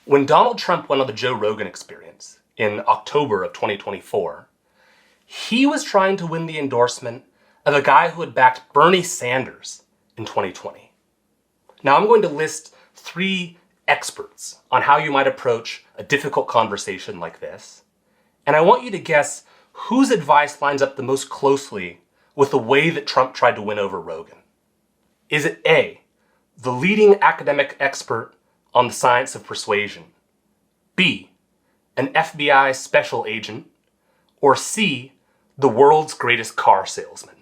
When Donald Trump went on the Joe Rogan Experience in October of 2024, he was trying to win the endorsement of a guy who had backed Bernie Sanders in 2020. Now I'm going to list 3 experts on how you might approach a difficult conversation like this, and I want you to guess whose advice lines up the most closely with the way that Trump tried to win over Rogan. Is it A, the leading academic expert on the science of persuasion, B, an FBI special agent, or C, the world's greatest car salesman?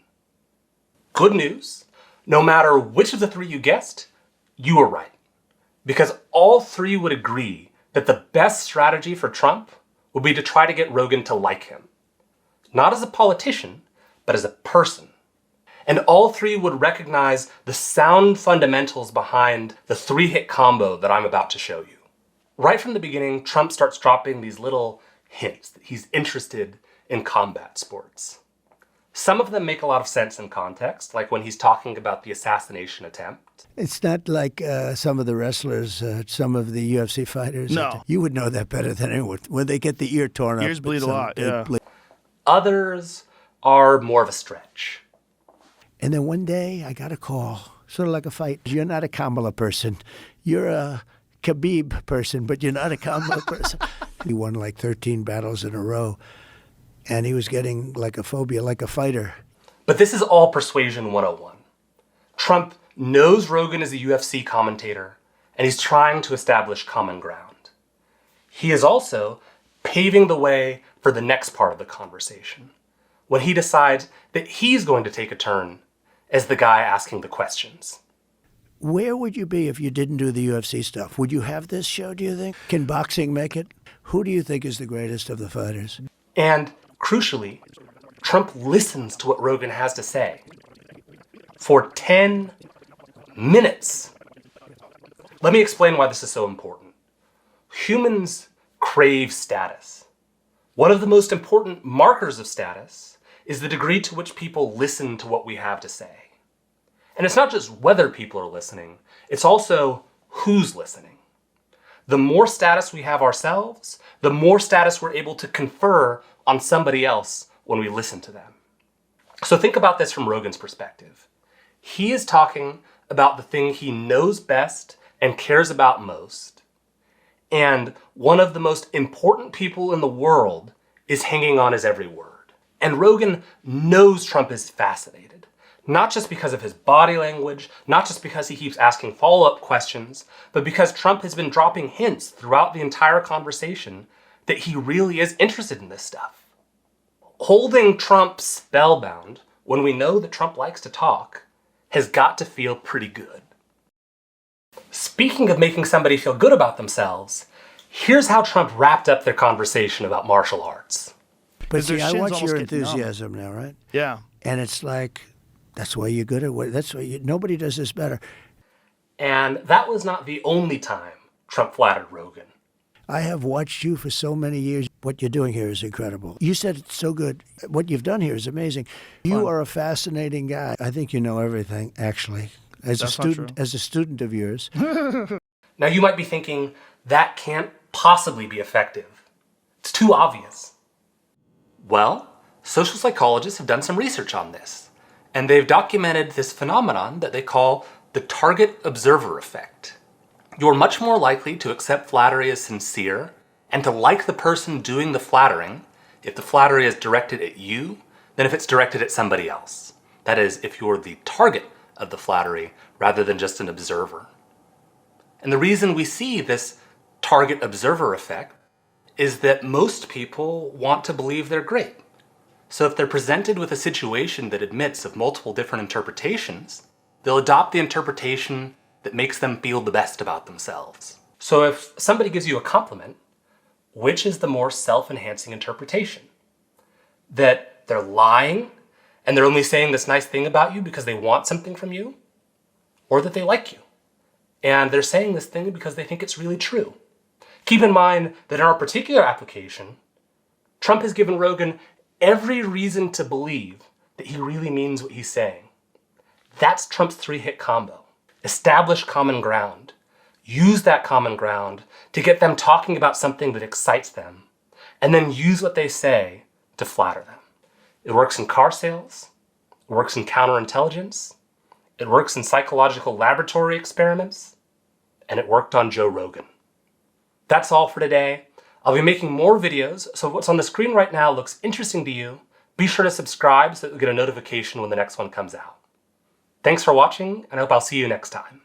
Good news, no matter which of the 3 you guessed, you were right. Because all 3 would agree that the best strategy for Trump would be to try to get Rogan to like him. Not as a politician, but as a person. And all 3 would recognize the sound fundamentals behind the 3-hit combo that I'm about to show you. Right from the beginning, Trump starts dropping these little hints that he's interested in combat sports. Some of them make a lot of sense in context, like when he's talking about the assassination attempt. It's not like some of the wrestlers, some of the UFC fighters. No. You would know that better than anyone. When they get the ear torn up. Ears bleed a lot, yeah. Others are more of a stretch. And then one day I got a call, sort of like a fight. You're not a Kamala person. You're a Khabib person, but you're not a Kamala person. He won like 13 battles in a row, and he was getting like a phobia, like a fighter. But this is all Persuasion 101. Trump knows Rogan is a UFC commentator, and he's trying to establish common ground. He is also paving the way for the next part of the conversation, when he decides that he's going to take a turn as the guy asking the questions. Where would you be if you didn't do the UFC stuff? Would you have this show, do you think? Can boxing make it? Who do you think is the greatest of the fighters? And crucially, Trump listens to what Rogan has to say for 10 minutes. Let me explain why this is so important. Humans crave status. One of the most important markers of status is the degree to which people listen to what we have to say. And it's not just whether people are listening, it's also who's listening. The more status we have ourselves, the more status we're able to confer on somebody else when we listen to them. So think about this from Rogan's perspective. He is talking about the thing he knows best and cares about most. And one of the most important people in the world is hanging on his every word. And Rogan knows Trump is fascinated, not just because of his body language, not just because he keeps asking follow-up questions, but because Trump has been dropping hints throughout the entire conversation that he really is interested in this stuff. Holding Trump spellbound when we know that Trump likes to talk has got to feel pretty good. Speaking of making somebody feel good about themselves, here's how Trump wrapped up their conversation about martial arts. But see, their I shins watch almost your get numb. enthusiasm now, right? Yeah. And it's like, that's why you're good at what, that's why nobody does this better. And that was not the only time Trump flattered Rogan. I have watched you for so many years. What you're doing here is incredible. You said it's so good. What you've done here is amazing. You are a fascinating guy. I think you know everything, actually. As That's not true. as a student of yours. Now you might be thinking, that can't possibly be effective. It's too obvious. Well, social psychologists have done some research on this, and they've documented this phenomenon that they call the target observer effect. You're much more likely to accept flattery as sincere and to like the person doing the flattering if the flattery is directed at you than if it's directed at somebody else. That is, if you're the target of the flattery rather than just an observer. And the reason we see this target observer effect is that most people want to believe they're great. So if they're presented with a situation that admits of multiple different interpretations, they'll adopt the interpretation that makes them feel the best about themselves. So if somebody gives you a compliment, which is the more self-enhancing interpretation? That they're lying and they're only saying this nice thing about you because they want something from you? Or that they like you and they're saying this thing because they think it's really true? Keep in mind that in our particular application, Trump has given Rogan every reason to believe that he really means what he's saying. That's Trump's 3-hit combo. Establish common ground. use that common ground to get them talking about something that excites them, and then use what they say to flatter them. It works in car sales, it works in counterintelligence, it works in psychological laboratory experiments, and it worked on Joe Rogan. That's all for today. I'll be making more videos, so if what's on the screen right now looks interesting to you, be sure to subscribe so that you'll get a notification when the next one comes out. Thanks for watching, and I hope I'll see you next time.